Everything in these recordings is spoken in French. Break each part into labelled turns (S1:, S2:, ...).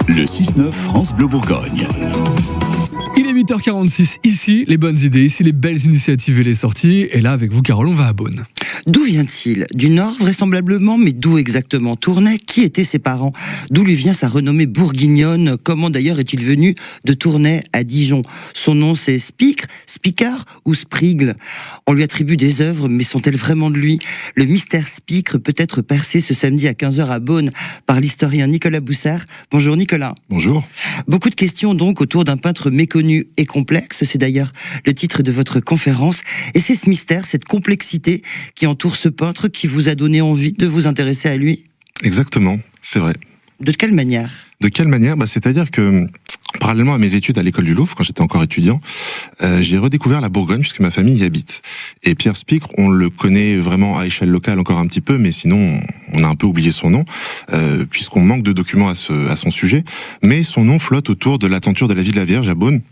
S1: Le 6-9 France Bleu Bourgogne.
S2: Il est 8h46, ici les bonnes idées, ici les belles initiatives et les sorties. Et là avec vous Carole, on va à Beaune.
S3: D'où vient-il? Du Nord vraisemblablement, mais d'où exactement? Tournai, qui étaient ses parents? D'où lui vient sa renommée bourguignonne? Comment d'ailleurs est-il venu de Tournai à Dijon? Son nom c'est Spicre, Spicard ou Sprigle? On lui attribue des œuvres, mais sont-elles vraiment de lui? Le mystère Spicre peut être percé ce samedi à 15h à Beaune par l'historien Nicolas Boussard. Bonjour Nicolas.
S4: Bonjour.
S3: Beaucoup de questions donc autour d'un peintre méconnu et complexe, c'est d'ailleurs le titre de votre conférence. Et c'est ce mystère, cette complexité qui entoure ce peintre qui vous a donné envie de vous intéresser à lui?
S4: Exactement, c'est vrai.
S3: De quelle manière?
S4: De quelle manière? C'est-à-dire que, parallèlement à mes études à l'école du Louvre, quand j'étais encore étudiant, j'ai redécouvert la Bourgogne puisque ma famille y habite. Et Pierre Spicre, on le connaît vraiment à échelle locale encore un petit peu, mais sinon on a un peu oublié son nom, puisqu'on manque de documents à son sujet. Mais son nom flotte autour de la tenture de la vie de la Vierge à Beaune,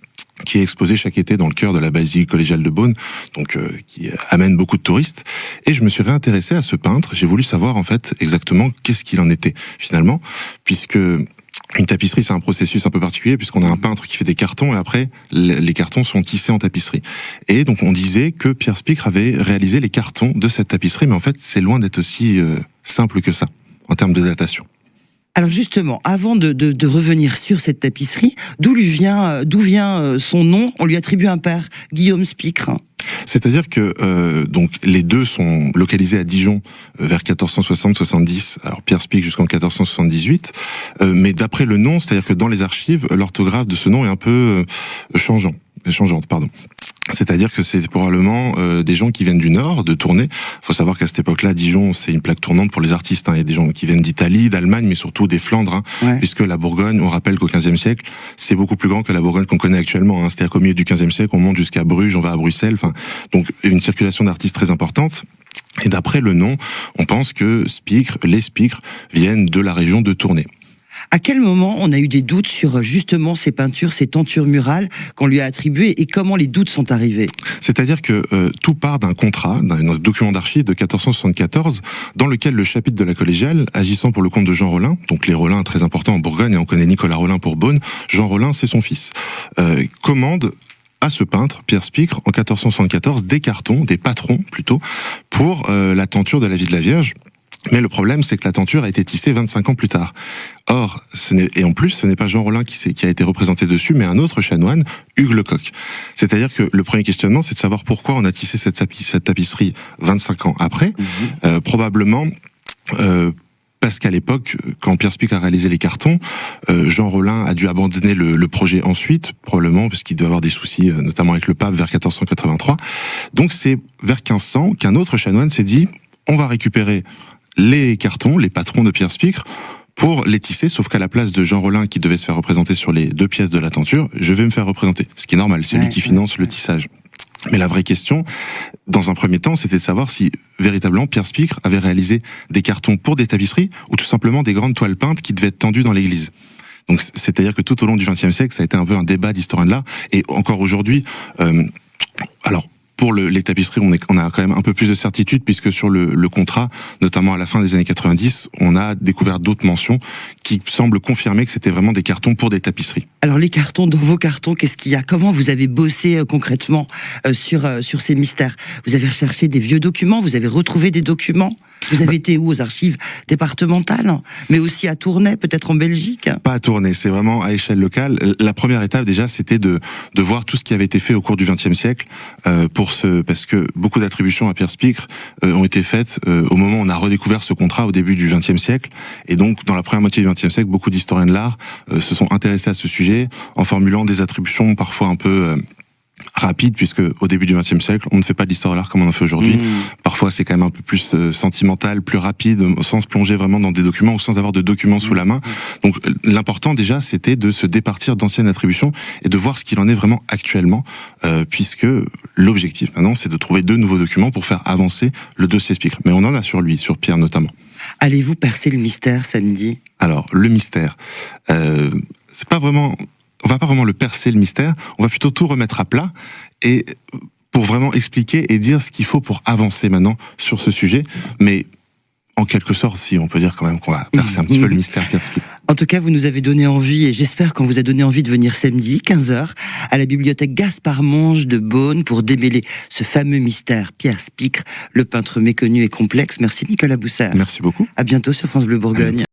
S4: qui est exposée chaque été dans le cœur de la basilique collégiale de Beaune, donc qui amène beaucoup de touristes. Et je me suis réintéressé à ce peintre. J'ai voulu savoir en fait exactement qu'est-ce qu'il en était finalement, puisque une tapisserie, c'est un processus un peu particulier puisqu'on a un peintre qui fait des cartons et après, les cartons sont tissés en tapisserie. Et donc, on disait que Pierre Spicre avait réalisé les cartons de cette tapisserie, mais en fait, c'est loin d'être aussi simple que ça, en termes de datation.
S3: Alors justement, avant de revenir sur cette tapisserie, d'où vient son nom? On lui attribue un père, Guillaume Spicre.
S4: C'est-à-dire que donc les deux sont localisés à Dijon vers 1460-70. Alors Pierre Spicre jusqu'en 1478, mais d'après le nom, c'est-à-dire que dans les archives, l'orthographe de ce nom est un peu changeante. C'est-à-dire que c'est probablement des gens qui viennent du Nord, de Tournai. Il faut savoir qu'à cette époque-là, Dijon, c'est une plaque tournante pour les artistes. Il y a des gens qui viennent d'Italie, d'Allemagne, mais surtout des Flandres,
S3: Ouais.
S4: puisque la Bourgogne, on rappelle qu'au XVe siècle, c'est beaucoup plus grand que la Bourgogne qu'on connaît actuellement. C'est-à-dire qu'au milieu du XVe siècle, on monte jusqu'à Bruges, on va à Bruxelles. Donc une circulation d'artistes très importante. Et d'après le nom, on pense que les Spicres viennent de la région de Tournai.
S3: À quel moment on a eu des doutes sur justement ces peintures, ces tentures murales qu'on lui a attribuées et comment les doutes sont arrivés?
S4: C'est-à-dire que tout part d'un contrat, d'un document d'archives de 1474, dans lequel le chapitre de la collégiale, agissant pour le compte de Jean Rollin, donc les Rollin très importants en Bourgogne, et on connaît Nicolas Rollin pour Beaune, Jean Rollin c'est son fils, commande à ce peintre, Pierre Spicre, en 1474, des cartons, des patrons plutôt, pour la tenture de la vie de la Vierge. Mais le problème, c'est que la tenture a été tissée 25 ans plus tard. Or, et en plus, ce n'est pas Jean Rollin qui a été représenté dessus, mais un autre chanoine, Hugues Lecoq. C'est-à-dire que le premier questionnement, c'est de savoir pourquoi on a tissé cette tapisserie 25 ans après. Probablement parce qu'à l'époque, quand Pierre Spicre a réalisé les cartons, Jean Rollin a dû abandonner le projet ensuite, probablement parce qu'il devait avoir des soucis, notamment avec le pape, vers 1483. Donc c'est vers 1500 qu'un autre chanoine s'est dit, on va récupérer les cartons, les patrons de Pierre Spicre, pour les tisser, sauf qu'à la place de Jean Rollin qui devait se faire représenter sur les deux pièces de la tenture, je vais me faire représenter. Ce qui est normal, c'est lui qui finance le tissage. Mais la vraie question, dans un premier temps, c'était de savoir si véritablement Pierre Spicre avait réalisé des cartons pour des tapisseries ou tout simplement des grandes toiles peintes qui devaient être tendues dans l'église. Donc c'est-à-dire que tout au long du XXe siècle, ça a été un peu un débat d'historiens de l'art, et encore aujourd'hui, pour les tapisseries, on a quand même un peu plus de certitude puisque sur le contrat, notamment à la fin des années 90, on a découvert d'autres mentions qui semblent confirmer que c'était vraiment des cartons pour des tapisseries.
S3: Alors les cartons, dans vos cartons, qu'est-ce qu'il y a? Comment vous avez bossé concrètement sur ces mystères? Vous avez recherché des vieux documents, vous avez retrouvé des documents? Vous avez été où? Aux archives départementales, mais aussi à Tournai, peut-être en Belgique?
S4: Pas à Tournai, c'est vraiment à échelle locale. La première étape déjà, c'était de voir tout ce qui avait été fait au cours du XXe siècle, parce que beaucoup d'attributions à Pierre Spicre ont été faites au moment où on a redécouvert ce contrat au début du XXe siècle. Et donc, dans la première moitié du XXe siècle, beaucoup d'historiens de l'art se sont intéressés à ce sujet en formulant des attributions parfois un peu rapide, puisque au début du XXe siècle, on ne fait pas de l'histoire de l'art comme on en fait aujourd'hui. Parfois, c'est quand même un peu plus sentimental, plus rapide, sans se plonger vraiment dans des documents ou sans avoir de documents sous la main. Donc, l'important déjà, c'était de se départir d'anciennes attributions et de voir ce qu'il en est vraiment actuellement, puisque l'objectif maintenant, c'est de trouver de nouveaux documents pour faire avancer le dossier Spicre. Mais on en a sur lui, sur Pierre notamment.
S3: Allez-vous percer le mystère samedi?
S4: Alors, le mystère, c'est pas vraiment... On va pas vraiment le percer, le mystère, on va plutôt tout remettre à plat, et pour vraiment expliquer et dire ce qu'il faut pour avancer maintenant sur ce sujet. Mais En quelque sorte, si on peut dire quand même qu'on va percer un petit peu le mystère Pierre Spicre.
S3: En tout cas, vous nous avez donné envie, et j'espère qu'on vous a donné envie de venir samedi, 15h, à la bibliothèque Gaspard Monge de Beaune pour démêler ce fameux mystère Pierre Spicre, le peintre méconnu et complexe. Merci Nicolas Boussard.
S4: Merci beaucoup.
S3: À bientôt sur France Bleu Bourgogne.